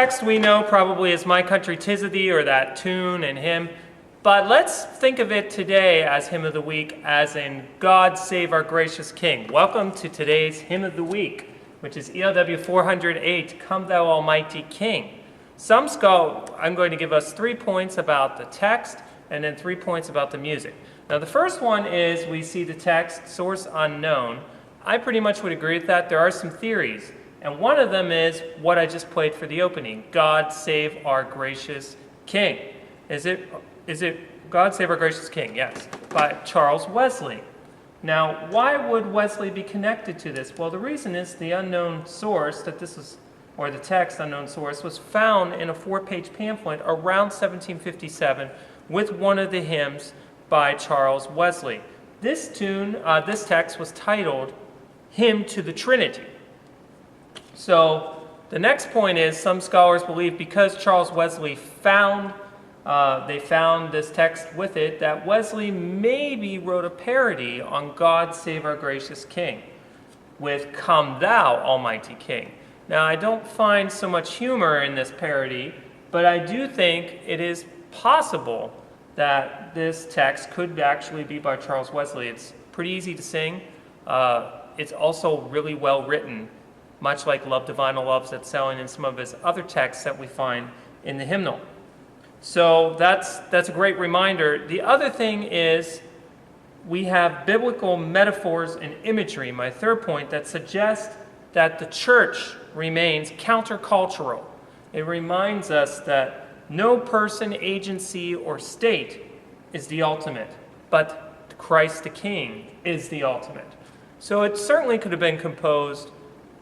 text we know probably is My Country 'Tis of Thee, or that tune and hymn. But let's think of it today as Hymn of the Week, as in God Save Our Gracious King. Welcome to today's Hymn of the Week, which is ELW 408, Come Thou Almighty King. I'm going to give us 3 points about the text and then 3 points about the music. Now the first one is we see the text, source unknown. I pretty much would agree with that. There are some theories, and one of them is what I just played for the opening, God Save Our Gracious King. Is it God Save Our Gracious King? Yes, by Charles Wesley. Now, why would Wesley be connected to this? Well, the reason is the unknown source that this is, or the text unknown source, was found in a 4-page pamphlet around 1757 with one of the hymns by Charles Wesley. This text was titled Hymn to the Trinity. So the next point is some scholars believe because Charles Wesley found this text with it, that Wesley maybe wrote a parody on God Save Our Gracious King with Come Thou Almighty King. Now I don't find so much humor in this parody, but I do think it is possible that this text could actually be by Charles Wesley. It's pretty easy to sing. It's also really well written, much like Love Divine Loves that's selling in some of his other texts that we find in the hymnal. So that's a great reminder. The other thing is we have biblical metaphors and imagery, my third point, that suggests that the church remains countercultural. It reminds us that no person, agency, or state is the ultimate, but Christ the King is the ultimate. So it certainly could have been composed,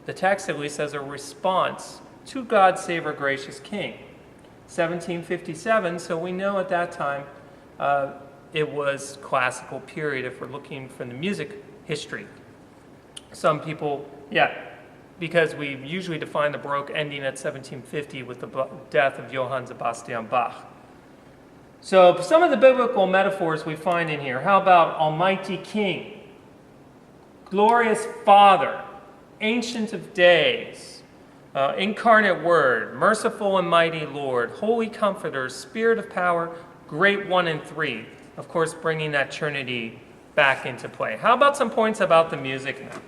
the text at least, as a response to God Save Our Gracious King. 1757, so we know at that time it was classical period if we're looking from the music history. Some people, because we usually define the Baroque ending at 1750 with the death of Johann Sebastian Bach. So some of the biblical metaphors we find in here. How about Almighty King, Glorious Father, Ancient of Days, Incarnate Word, Merciful and Mighty Lord, Holy Comforter, Spirit of Power, Great One and Three. Of course, bringing that Trinity back into play. How about some points about the music now?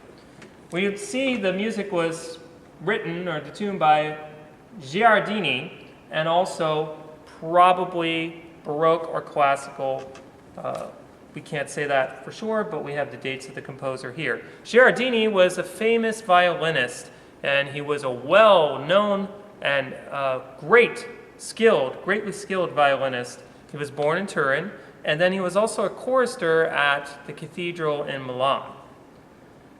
We see the music was written, or the tune, by Giardini, and also probably Baroque or classical. We can't say that for sure, but we have the dates of the composer here. Giardini was a famous violinist, and he was a well-known and greatly skilled violinist. He was born in Turin, and then he was also a chorister at the cathedral in Milan.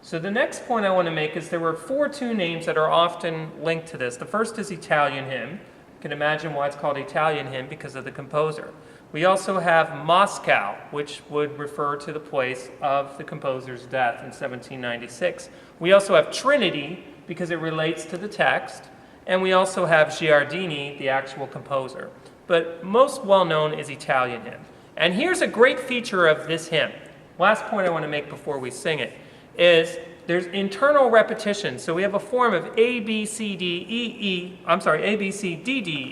So the next point I want to make is there were 4 tune names that are often linked to this. The first is Italian hymn. You can imagine why it's called Italian hymn because of the composer. We also have Moscow, which would refer to the place of the composer's death in 1796. We also have Trinity because it relates to the text. And we also have Giardini, the actual composer. But most well-known is Italian hymn. And here's a great feature of this hymn. Last point I want to make before we sing it is there's internal repetition. So we have a form of A, B, C, D, D,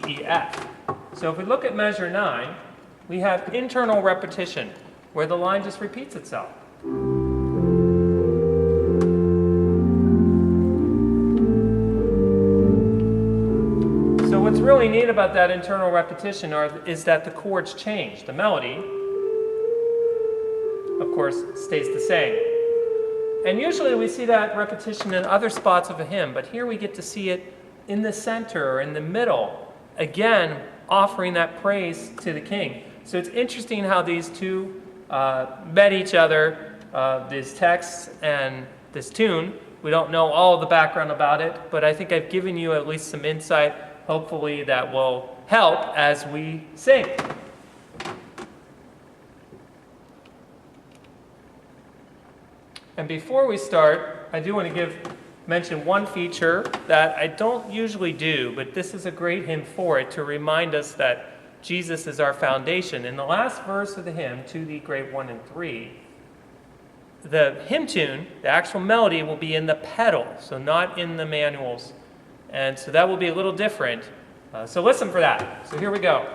E, F. So if we look at measure 9, we have internal repetition, where the line just repeats itself. So what's really neat about that internal repetition is that the chords change. The melody, of course, stays the same. And usually we see that repetition in other spots of a hymn, but here we get to see it in the center or in the middle, again, offering that praise to the King. So it's interesting how these two met each other, these texts and this tune. We don't know all of the background about it, but I think I've given you at least some insight, hopefully that will help as we sing. And before we start, I do want to mention one feature that I don't usually do, but this is a great hymn for it, to remind us that Jesus is our foundation. In the last verse of the hymn, To Thee Great One and Three, the hymn tune, the actual melody, will be in the pedal, so not in the manuals. And so that will be a little different. So listen for that. So here we go.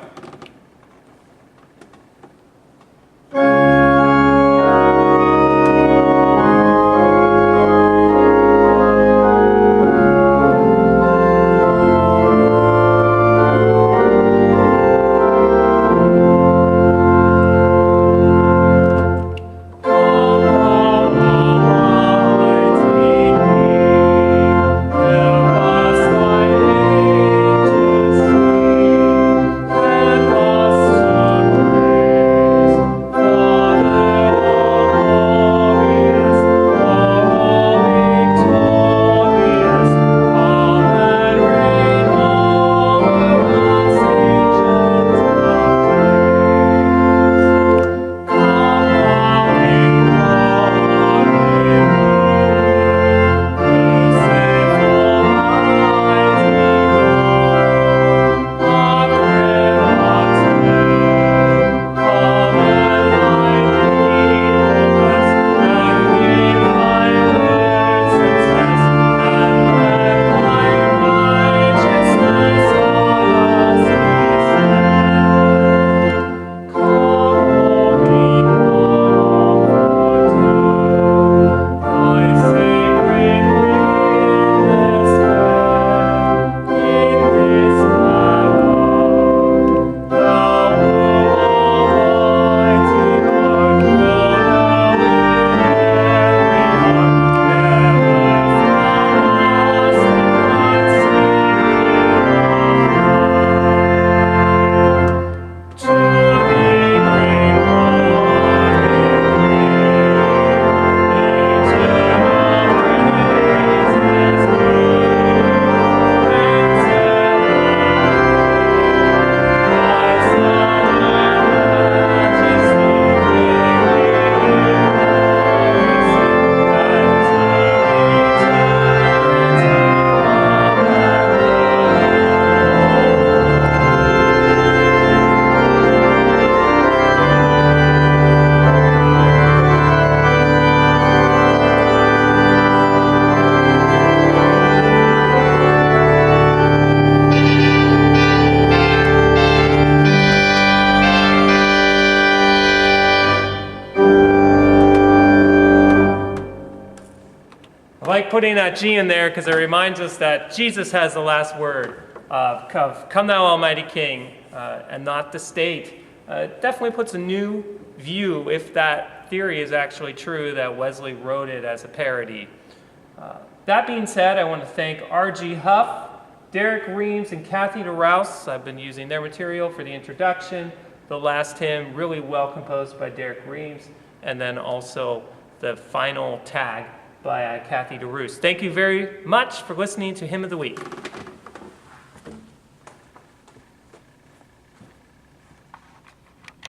I like putting that G in there because it reminds us that Jesus has the last word of come thou almighty King, and not the state. Definitely puts a new view, if that theory is actually true, that Wesley wrote it as a parody. That being said, I want to thank R.G. Huff, Derek Reams, and Kathy DeRouse. I've been using their material for the introduction. The last hymn, really well composed by Derek Reams, and then also the final tag by Kathy DeRouse. Thank you very much for listening to Hymn of the Week.